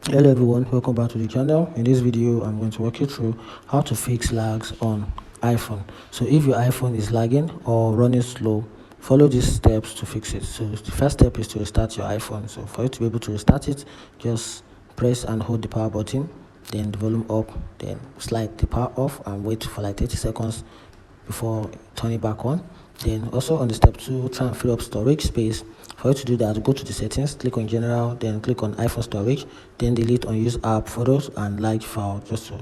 Hello everyone, welcome back to the channel. In this video I'm going to walk you through how to fix lags on iPhone. So if your iPhone is lagging or running slow, follow these steps to fix it. So the first step is to restart your iPhone. So for you to be able to restart it, just press and hold the power button, then the volume up, then slide the power off and wait for like 30 seconds before turning back on. Then also on the step 2, try and fill up storage space. For you to do that, go to the settings, click on general, then click on iPhone storage, then delete unused app, photos and large file just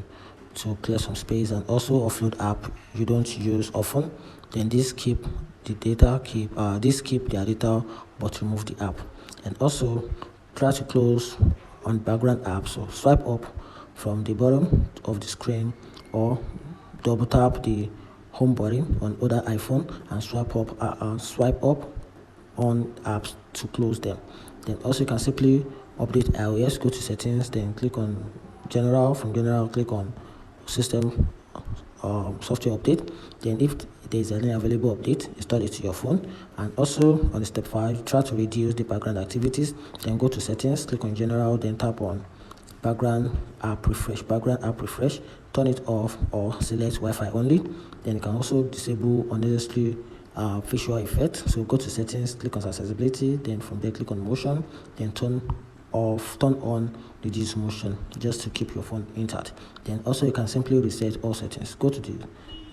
to clear some space, and also offload app you don't use often. Then this keep the data, keep their data but remove the app. And also try to close on background app. So swipe up from the bottom of the screen or double tap the home button on other iPhone and swipe up on apps to close them. Then also you can simply update iOS, go to settings, then click on general. From general, click on system software update. Then if there is any available update, install it to your phone. And also on the step 5, try to reduce the background activities. Then go to settings, click on general, then tap on background app refresh, turn it off or select Wi-Fi only. Then you can also disable unnecessary visual effect. So go to settings, click on accessibility, then from there click on motion, then turn on reduce motion just to keep your phone intact. Then also you can simply reset all settings. Go to the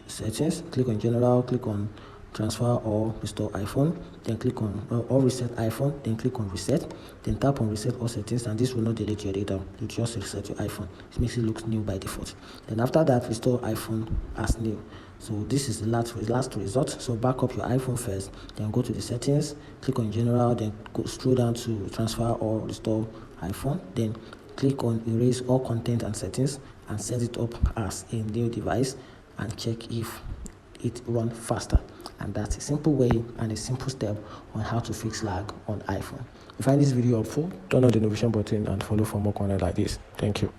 settings, click on general, click on transfer or restore iPhone, then click on or reset iPhone, then click on reset, then tap on reset all settings, and this will not delete your data, it just reset your iPhone. It makes it look new by default. Then after that, restore iPhone as new. So this is the last resort. So back up your iPhone first, then go to the settings, click on general, then go scroll down to transfer or restore iPhone, then click on erase all content and settings and set it up as a new device and check if it runs faster. And that's a simple way and a simple step on how to fix lag on iPhone. If you find this video helpful, turn on the notification button and follow for more content like this. Thank you.